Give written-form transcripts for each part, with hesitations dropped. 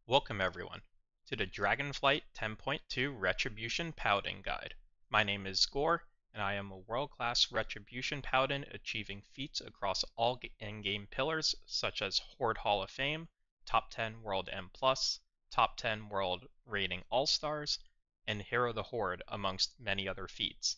Welcome everyone to the Dragonflight 10.2 Retribution Paladin Guide. My name is Gore, and I am a world-class Retribution Paladin achieving feats across all in-game pillars such as Horde Hall of Fame, Top 10 World M+, Top 10 World Rating All-Stars, and Hero the Horde amongst many other feats.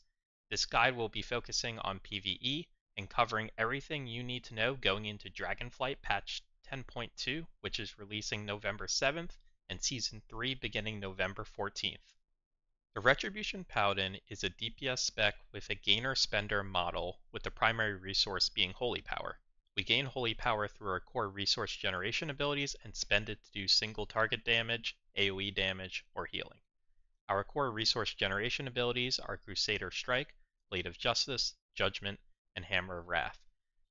This guide will be focusing on PvE and covering everything you need to know going into Dragonflight patch 10.2, which is releasing November 7th, and Season 3 beginning November 14th. The Retribution Paladin is a DPS spec with a gainer-spender model, with the primary resource being Holy Power. We gain Holy Power through our core resource generation abilities and spend it to do single target damage, AoE damage, or healing. Our core resource generation abilities are Crusader Strike, Blade of Justice, Judgment, and Hammer of Wrath.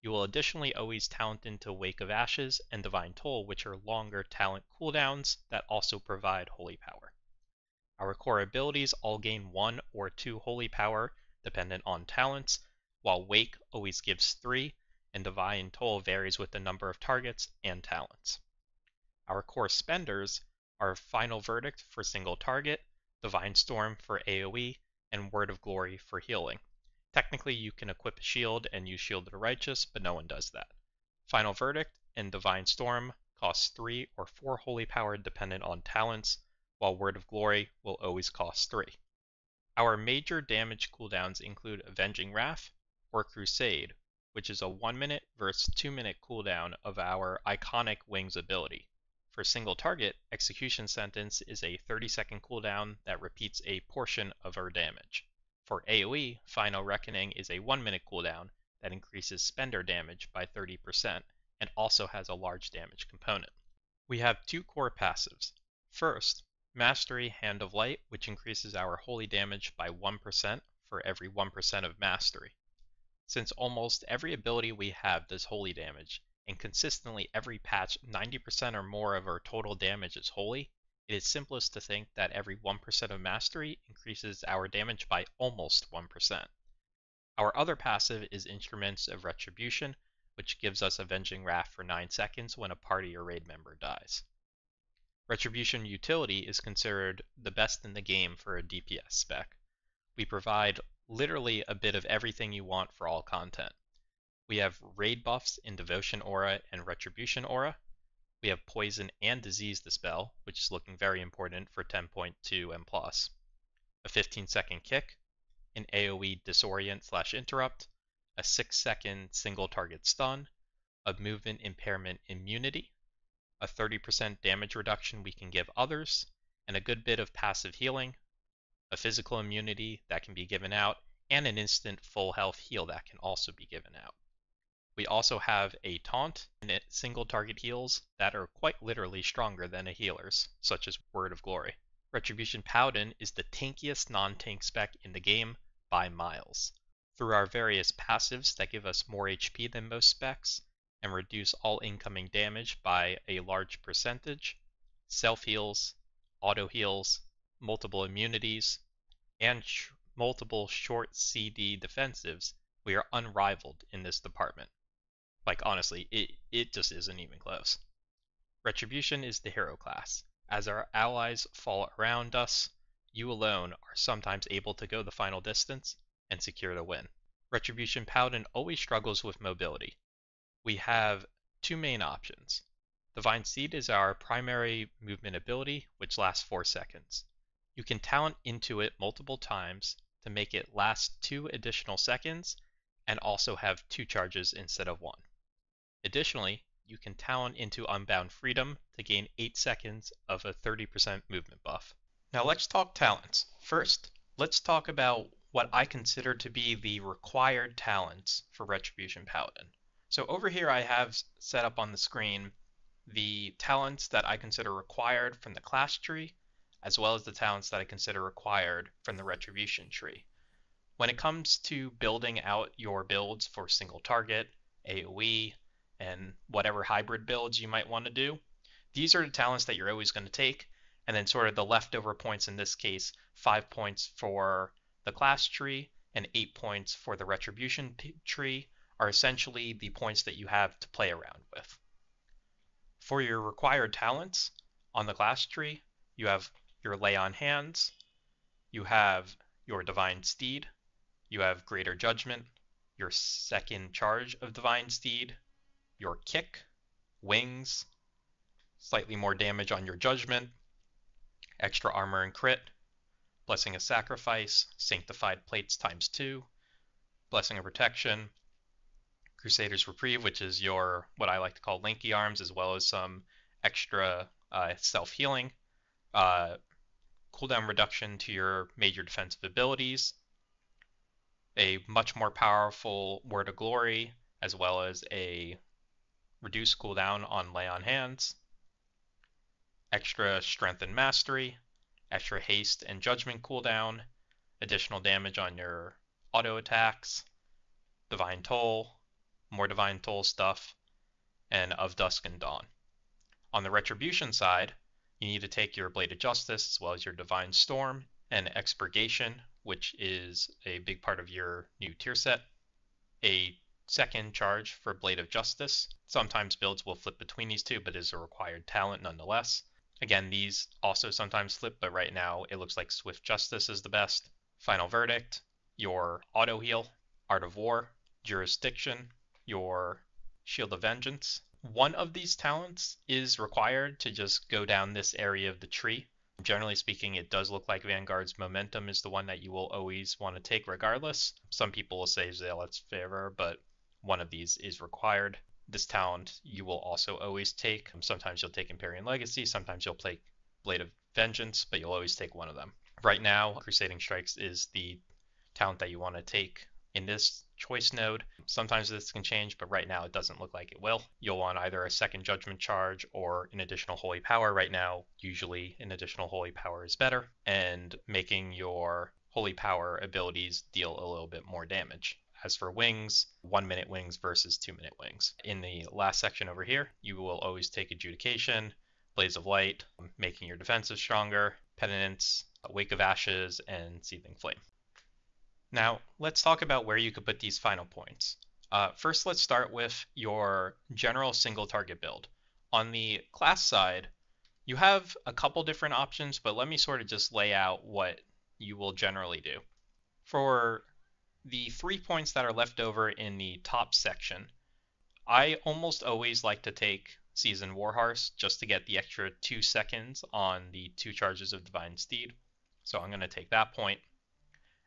You will additionally always talent into Wake of Ashes and Divine Toll, which are longer talent cooldowns that also provide Holy Power. Our core abilities all gain 1 or 2 Holy Power dependent on talents, while Wake always gives 3, and Divine Toll varies with the number of targets and talents. Our core spenders are Final Verdict for single target, Divine Storm for AoE, and Word of Glory for healing. Technically, you can equip a shield and use Shield of the Righteous, but no one does that. Final Verdict and Divine Storm cost 3 or 4 Holy Power dependent on talents, while Word of Glory will always cost 3. Our major damage cooldowns include Avenging Wrath or Crusade, which is a 1 minute versus 2 minute cooldown of our iconic Wings ability. For single target, Execution Sentence is a 30-second cooldown that repeats a portion of our damage. For AoE, Final Reckoning is a 1 minute cooldown that increases spender damage by 30% and also has a large damage component. We have 2 core passives. First, Mastery Hand of Light, which increases our holy damage by 1% for every 1% of Mastery. Since almost every ability we have does holy damage, and consistently every patch 90% or more of our total damage is holy, it is simplest to think that every 1% of Mastery increases our damage by almost 1%. Our other passive is Instruments of Retribution, which gives us Avenging Wrath for 9 seconds when a party or raid member dies. Retribution Utility is considered the best in the game for a DPS spec. We provide literally a bit of everything you want for all content. We have raid buffs in Devotion Aura and Retribution Aura. We have Poison and Disease Dispel, which is looking very important for 10.2 and plus. A 15-second kick, an AoE Disorient/Interrupt, a 6-second single target stun, a movement impairment immunity, a 30% damage reduction we can give others, and a good bit of passive healing, a physical immunity that can be given out, and an instant full health heal that can also be given out. We also have a taunt and single target heals that are quite literally stronger than a healer's, such as Word of Glory. Retribution Paladin is the tankiest non-tank spec in the game by miles. Through our various passives that give us more HP than most specs and reduce all incoming damage by a large percentage, self-heals, auto-heals, multiple immunities, and multiple short CD defensives, we are unrivaled in this department. Like, honestly, it just isn't even close. Retribution is the hero class. As our allies fall around us, you alone are sometimes able to go the final distance and secure the win. Retribution Paladin always struggles with mobility. We have 2 main options. Divine Seed is our primary movement ability, which lasts 4 seconds. You can talent into it multiple times to make it last 2 additional seconds and also have 2 charges instead of 1. Additionally, you can talent into Unbound Freedom to gain 8 seconds of a 30% movement buff. Now let's talk talents. First, let's talk about what I consider to be the required talents for Retribution Paladin. So over here I have set up on the screen the talents that I consider required from the class tree, as well as the talents that I consider required from the Retribution tree. When it comes to building out your builds for single target, AoE, and whatever hybrid builds you might want to do, these are the talents that you're always going to take, and then sort of the leftover points, in this case 5 points for the class tree and 8 points for the Retribution tree, are essentially the points that you have to play around with. For your required talents, On the class tree, you have your Lay on Hands, you have your Divine Steed, you have Greater Judgment, your second charge of Divine Steed, your Kick, Wings, slightly more damage on your Judgment, extra armor and crit, Blessing of Sacrifice, Sanctified Plates ×2, Blessing of Protection, Crusader's Reprieve, which is your, what I like to call Linky Arms, as well as some extra self-healing, cooldown reduction to your major defensive abilities, a much more powerful Word of Glory, as well as a reduced cooldown on Lay on Hands, extra Strength and Mastery, extra Haste and Judgment cooldown, additional damage on your auto attacks, Divine Toll, more Divine Toll stuff, and Of Dusk and Dawn. On the Retribution side, you need to take your Blade of Justice as well as your Divine Storm and Expurgation, which is a big part of your new tier set. A second charge for Blade of Justice. Sometimes builds will flip between these two, but is a required talent nonetheless. Again, these also sometimes flip, but right now it looks like Swift Justice is the best. Final Verdict, your Auto Heal, Art of War, Jurisdiction, your Shield of Vengeance. One of these talents is required to just go down this area of the tree. Generally speaking, it does look like Vanguard's Momentum is the one that you will always want to take regardless. Some people will say Zealot's Favor, but one of these is required. This talent you will also always take. Sometimes you'll take Empyrean Legacy, sometimes you'll take Blade of Vengeance, but you'll always take one of them. Right now, Crusading Strikes is the talent that you want to take in this choice node. Sometimes this can change, but right now it doesn't look like it will. You'll want either a second Judgment charge or an additional Holy Power. Right now, usually an additional Holy Power is better, and making your Holy Power abilities deal a little bit more damage. As for wings, 1 minute wings versus 2 minute wings. In the last section over here, you will always take Adjudication, Blaze of Light, making your defenses stronger, Penitence, Wake of Ashes, and Seething Flame. Now, let's talk about where you could put these final points. First, let's start with your general single target build. On the class side, you have a couple different options, but let me sort of just lay out what you will generally do. For the 3 points that are left over in the top section, I almost always like to take Seasoned Warhorse just to get the extra 2 seconds on the 2 charges of Divine Steed. So I'm going to take that point.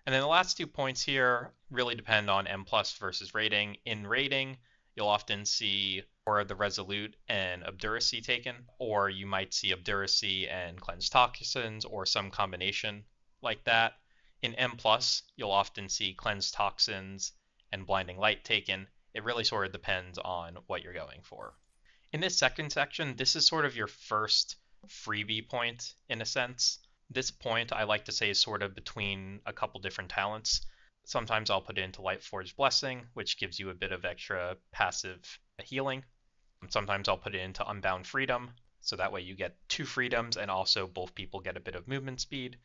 And then the last 2 points here really depend on M+ versus rating. In rating, you'll often see or the Resolute and Obduracy taken, or you might see Obduracy and Cleanse Toxins, or some combination like that. In M+, you'll often see Cleanse Toxins and Blinding Light taken. It really sort of depends on what you're going for. In this second section, this is sort of your first freebie point, in a sense. This point, I like to say, is sort of between a couple different talents. Sometimes I'll put it into Lightforged Blessing, which gives you a bit of extra passive healing. Sometimes I'll put it into Unbound Freedom, so that way you get 2 freedoms and also both people get a bit of movement speed.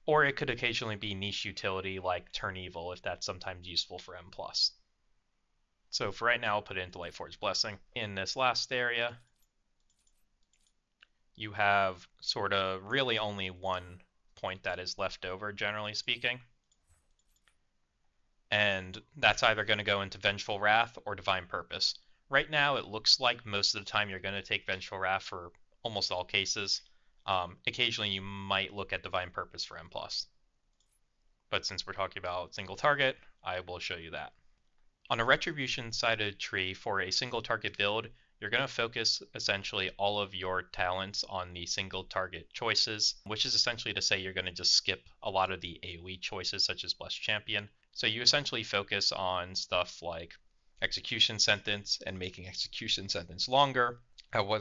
Or it could occasionally be niche utility like Turn Evil, if that's sometimes useful for M+. So for right now, I'll put it into Lightforged Blessing. In this last area, you have sort of really only 1 point that is left over, generally speaking. And that's either going to go into Vengeful Wrath or Divine Purpose. Right now, it looks like most of the time you're going to take Vengeful Wrath for almost all cases. Occasionally, you might look at Divine Purpose for M+. But since we're talking about single target, I will show you that. On a Retribution side of the tree, for a single target build, you're going to focus essentially all of your talents on the single target choices, which is essentially to say you're going to just skip a lot of the AoE choices such as Blessed Champion. So you essentially focus on stuff like Execution Sentence and making Execution Sentence longer,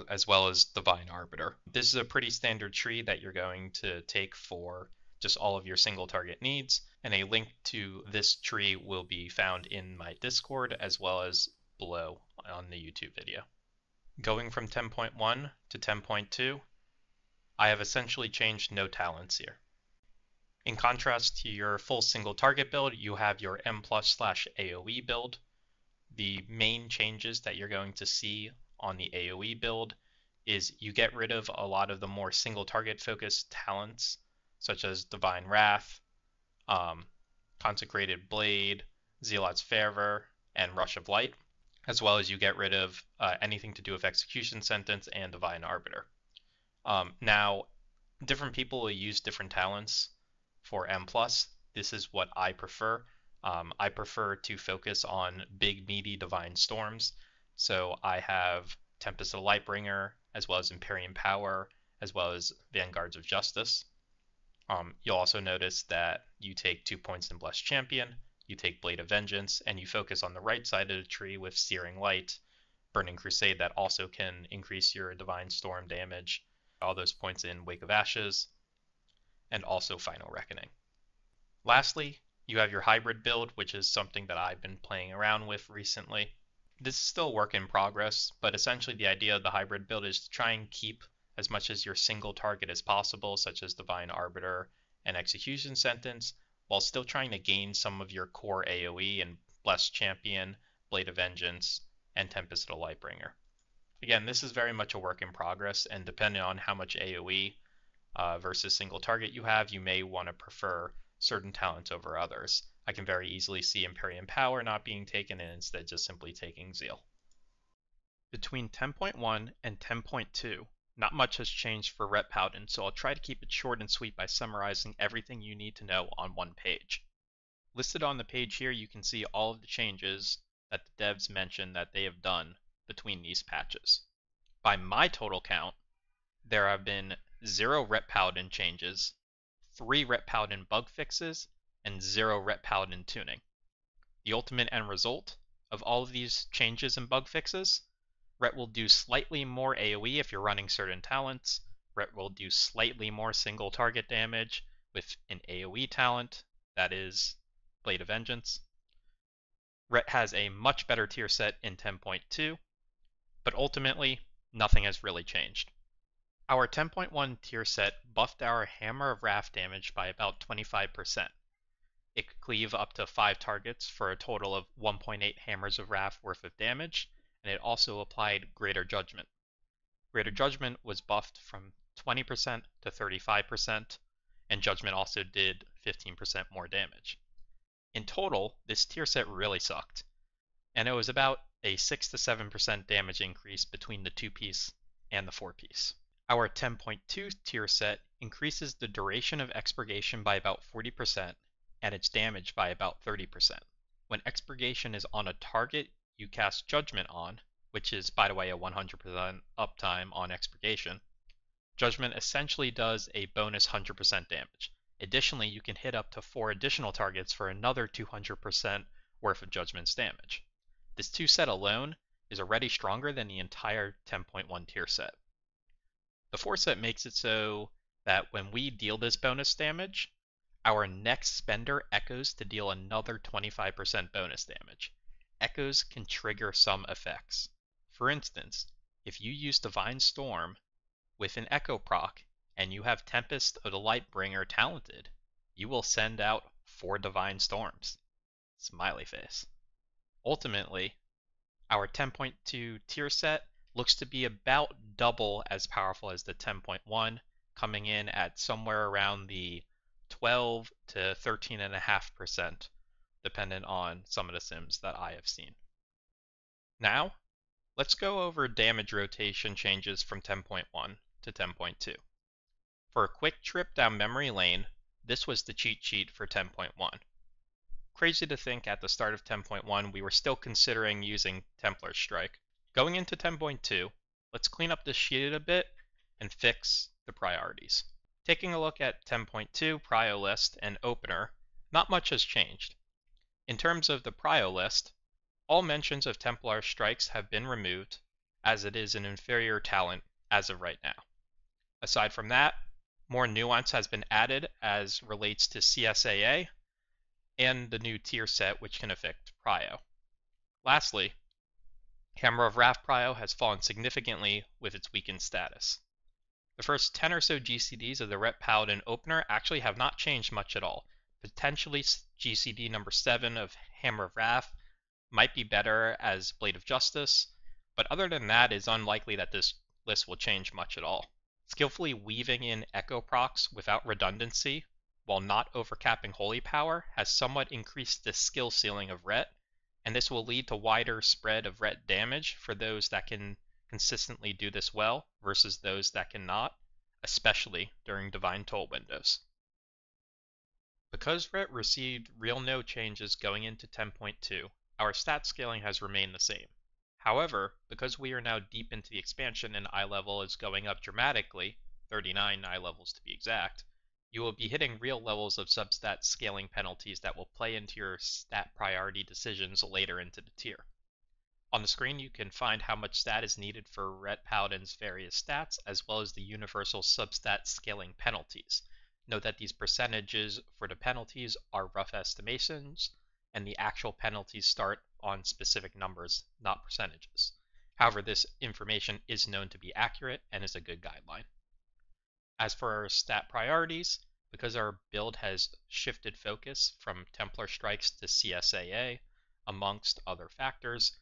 as well as Divine Arbiter. This is a pretty standard tree that you're going to take for just all of your single target needs, and a link to this tree will be found in my Discord as well as below on the YouTube video. Going from 10.1 to 10.2, I have essentially changed no talents here. In contrast to your full single target build, you have your M+/AoE build. The main changes that you're going to see on the AoE build is you get rid of a lot of the more single target focused talents, such as Divine Wrath, um, Consecrated Blade, Zealot's Fervor, and Rush of Light, as well as you get rid of anything to do with Execution Sentence and Divine Arbiter. Now, different people will use different talents for M+. This is what I prefer. I prefer to focus on big, meaty Divine Storms. So I have Tempest of the Lightbringer, as well as Empyrean Power, as well as Vanguards of Justice. You'll also notice that you take 2 points in Blessed Champion, you take Blade of Vengeance, and you focus on the right side of the tree with Searing Light, Burning Crusade that also can increase your Divine Storm damage, all those points in Wake of Ashes, and also Final Reckoning. Lastly, you have your hybrid build, which is something that I've been playing around with recently. This is still a work in progress, but essentially the idea of the hybrid build is to try and keep as much as your single target as possible, such as Divine Arbiter and Execution Sentence, while still trying to gain some of your core AoE and Blessed Champion, Blade of Vengeance, and Tempest of the Lightbringer. Again, this is very much a work in progress, and depending on how much AoE versus single target you have, you may want to prefer certain talents over others. I can very easily see Empyrean Power not being taken and instead just simply taking Zeal. Between 10.1 and 10.2, not much has changed for Ret Paladin, so I'll try to keep it short and sweet by summarizing everything you need to know on one page. Listed on the page here, you can see all of the changes that the devs mentioned that they have done between these patches. By my total count, there have been 0 Ret Paladin changes, 3 Ret Paladin bug fixes, and 0 Ret Paladin tuning. The ultimate end result of all of these changes and bug fixes: Ret will do slightly more AoE if you're running certain talents, Ret will do slightly more single target damage with an AoE talent, that is Blade of Vengeance. Ret has a much better tier set in 10.2, but ultimately, nothing has really changed. Our 10.1 tier set buffed our Hammer of Wrath damage by about 25%. It could cleave up to 5 targets for a total of 1.8 Hammers of Wrath worth of damage, and it also applied Greater Judgment. Greater Judgment was buffed from 20% to 35%, and Judgment also did 15% more damage. In total, this tier set really sucked, and it was about a 6 to 7% damage increase between the 2-piece and the 4-piece. Our 10.2 tier set increases the duration of expurgation by about 40% and its damage by about 30%. When expurgation is on a target you cast Judgment on, which is, by the way, a 100% uptime on expurgation, Judgment essentially does a bonus 100% damage. Additionally, you can hit up to 4 additional targets for another 200% worth of Judgment's damage. This 2 set alone is already stronger than the entire 10.1 tier set. The 4 set makes it so that when we deal this bonus damage, our next spender echoes to deal another 25% bonus damage. Echoes can trigger some effects. For instance, if you use Divine Storm with an Echo proc and you have Tempest of the Lightbringer talented, you will send out 4 Divine Storms. Smiley face. Ultimately, our 10.2 tier set looks to be about double as powerful as the 10.1, coming in at somewhere around the 12 to 13.5%, dependent on some of the sims that I have seen. Now, let's go over damage rotation changes from 10.1 to 10.2. For a quick trip down memory lane, this was the cheat sheet for 10.1. Crazy to think at the start of 10.1 we were still considering using Templar Strike. Going into 10.2, let's clean up this sheet a bit and fix the priorities. Taking a look at 10.2 prio list and opener, not much has changed. In terms of the prio list, all mentions of Templar Strikes have been removed, as it is an inferior talent as of right now. Aside from that, more nuance has been added as relates to CSAA and the new tier set which can affect prio. Lastly, Hammer of Wrath prio has fallen significantly with its weakened status. The first 10 or so GCDs of the Ret Paladin opener actually have not changed much at all. Potentially GCD number 7 of Hammer of Wrath might be better as Blade of Justice, but other than that, it's unlikely that this list will change much at all. Skillfully weaving in echo procs without redundancy, while not overcapping holy power, has somewhat increased the skill ceiling of Ret, and this will lead to wider spread of Ret damage for those that can consistently do this well versus those that cannot, especially during Divine Toll windows. Because Ret received real no changes going into 10.2, our stat scaling has remained the same. However, because we are now deep into the expansion and eye level is going up dramatically, 39 eye levels to be exact, you will be hitting real levels of substat scaling penalties that will play into your stat priority decisions later into the tier. On the screen you can find how much stat is needed for Ret Paladin's various stats, as well as the universal substat scaling penalties. Note that these percentages for the penalties are rough estimations, and the actual penalties start on specific numbers, not percentages. However, this information is known to be accurate and is a good guideline. As for our stat priorities, because our build has shifted focus from Templar Strikes to CSAA, amongst other factors,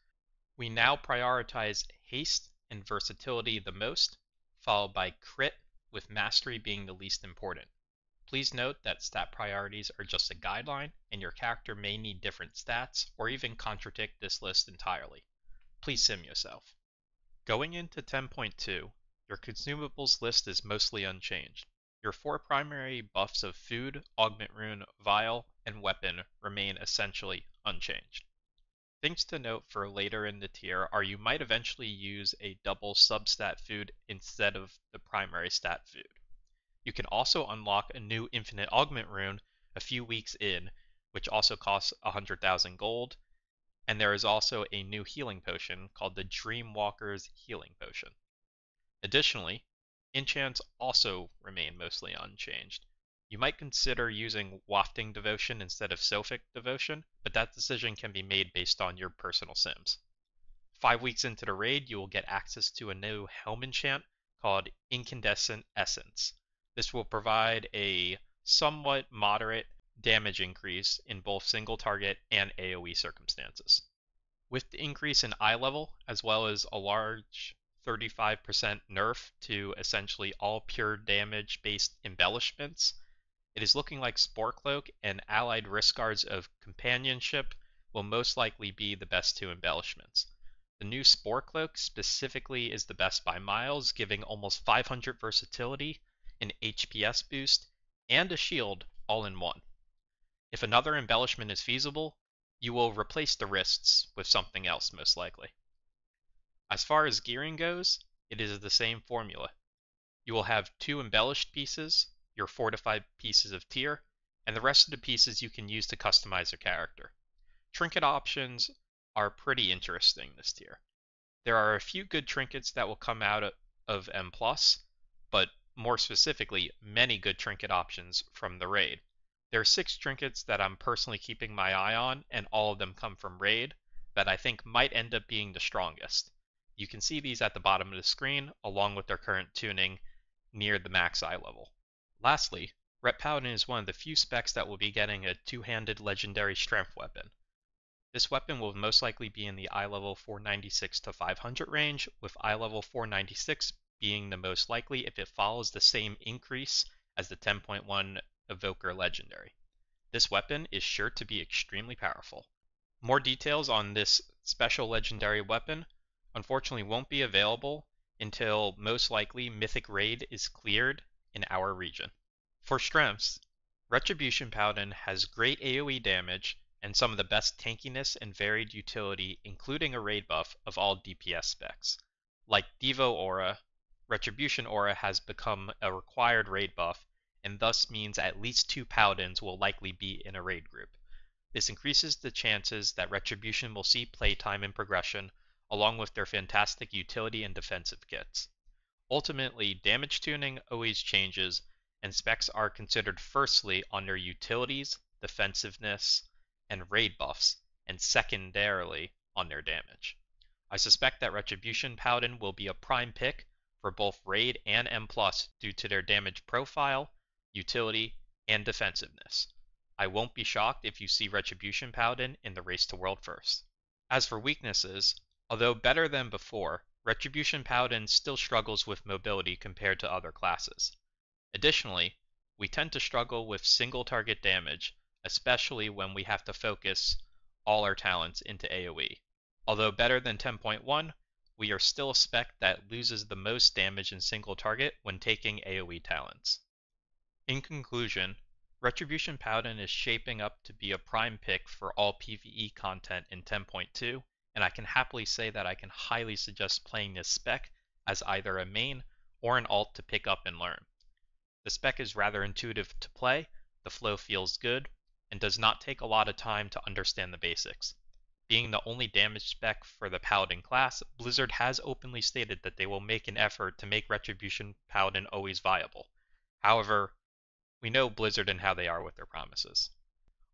we now prioritize haste and versatility the most, followed by crit, with mastery being the least important. Please note that stat priorities are just a guideline, and your character may need different stats, or even contradict this list entirely. Please sim yourself. Going into 10.2, your consumables list is mostly unchanged. Your 4 primary buffs of food, augment rune, vial, and weapon remain essentially unchanged. Things to note for later in the tier are you might eventually use a double substat food instead of the primary stat food. You can also unlock a new infinite augment rune a few weeks in, which also costs 100,000 gold, and there is also a new healing potion called the Dreamwalker's Healing Potion. Additionally, enchants also remain mostly unchanged. You might consider using Wafting Devotion instead of Sophic Devotion, but that decision can be made based on your personal sims. 5 weeks into the raid, you will get access to a new helm enchant called Incandescent Essence. This will provide a somewhat moderate damage increase in both single target and AoE circumstances. With the increase in eye level, as well as a large 35% nerf to essentially all pure damage based embellishments, it is looking like Spore Cloak and allied risk guards of companionship will most likely be the best 2 embellishments. The new Spore Cloak specifically is the best by miles, giving almost 500 versatility, an HPS boost, and a shield all in one. If another embellishment is feasible, you will replace the wrists with something else most likely. As far as gearing goes, it is the same formula. You will have 2 embellished pieces, your 4 to 5 pieces of tier, and the rest of the pieces you can use to customize your character. Trinket options are pretty interesting this tier. There are a few good trinkets that will come out of M+, but more specifically, many good trinket options from the raid. There are 6 trinkets that I'm personally keeping my eye on, and all of them come from raid, that I think might end up being the strongest. You can see these at the bottom of the screen, along with their current tuning near the max eye level. Lastly, Ret Paladin is one of the few specs that will be getting a 2-handed legendary strength weapon. This weapon will most likely be in the eye level 496 to 500 range, with eye level 496 being the most likely if it follows the same increase as the 10.1 Evoker Legendary. This weapon is sure to be extremely powerful. More details on this special legendary weapon unfortunately won't be available until most likely Mythic Raid is cleared in our region. For strengths, Retribution Paladin has great AoE damage and some of the best tankiness and varied utility, including a raid buff of all DPS specs. Like Devo Aura, Retribution Aura has become a required raid buff, and thus means at least 2 Paladins will likely be in a raid group. This increases the chances that Retribution will see playtime and progression, along with their fantastic utility and defensive kits. Ultimately, damage tuning always changes, and specs are considered firstly on their utilities, defensiveness, and raid buffs, and secondarily on their damage. I suspect that Retribution Paladin will be a prime pick for both raid and M+, due to their damage profile, utility, and defensiveness. I won't be shocked if you see Retribution Paladin in the race to World First. As for weaknesses, although better than before, Retribution Paladin still struggles with mobility compared to other classes. Additionally, we tend to struggle with single target damage, especially when we have to focus all our talents into AoE. Although better than 10.1, we are still a spec that loses the most damage in single target when taking AoE talents. In conclusion, Retribution Paladin is shaping up to be a prime pick for all PvE content in 10.2, and I can happily say that I can highly suggest playing this spec as either a main or an alt to pick up and learn. The spec is rather intuitive to play, the flow feels good, and does not take a lot of time to understand the basics. Being the only damage spec for the Paladin class, Blizzard has openly stated that they will make an effort to make Retribution Paladin always viable. However, we know Blizzard and how they are with their promises.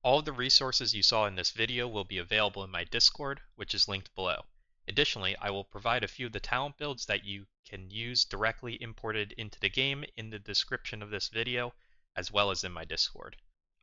All of the resources you saw in this video will be available in my Discord, which is linked below. Additionally, I will provide a few of the talent builds that you can use directly imported into the game in the description of this video, as well as in my Discord.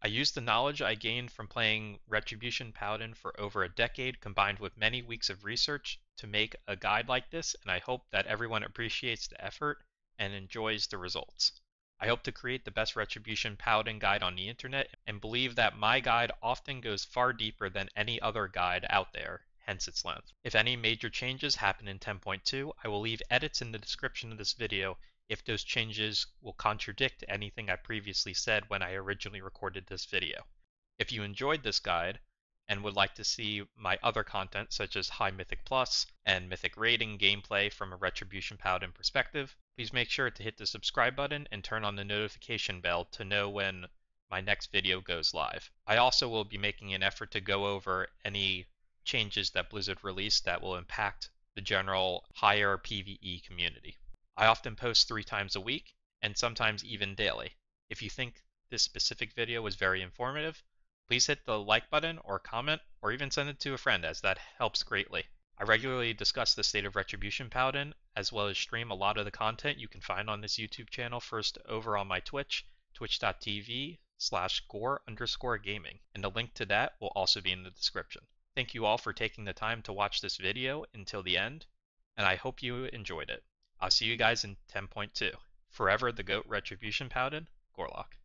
I used the knowledge I gained from playing Retribution Paladin for over a decade combined with many weeks of research to make a guide like this, and I hope that everyone appreciates the effort and enjoys the results. I hope to create the best Retribution Paladin guide on the internet and believe that my guide often goes far deeper than any other guide out there, hence its length. If any major changes happen in 10.2, I will leave edits in the description of this video if those changes will contradict anything I previously said when I originally recorded this video. If you enjoyed this guide and would like to see my other content such as high Mythic Plus and Mythic rating gameplay from a Retribution Paladin perspective, please make sure to hit the subscribe button and turn on the notification bell to know when my next video goes live. I also will be making an effort to go over any changes that Blizzard released that will impact the general higher PvE community. I often post 3 times a week and sometimes even daily. If you think this specific video was very informative, please hit the like button or comment or even send it to a friend, as that helps greatly. I regularly discuss the state of Retribution Paladin as well as stream a lot of the content you can find on this YouTube channel first over on my Twitch, twitch.tv/Gore_gaming, and a link to that will also be in the description. Thank you all for taking the time to watch this video until the end, and I hope you enjoyed it. I'll see you guys in 10.2. Forever the GOAT Retribution Paladin, Gorelock.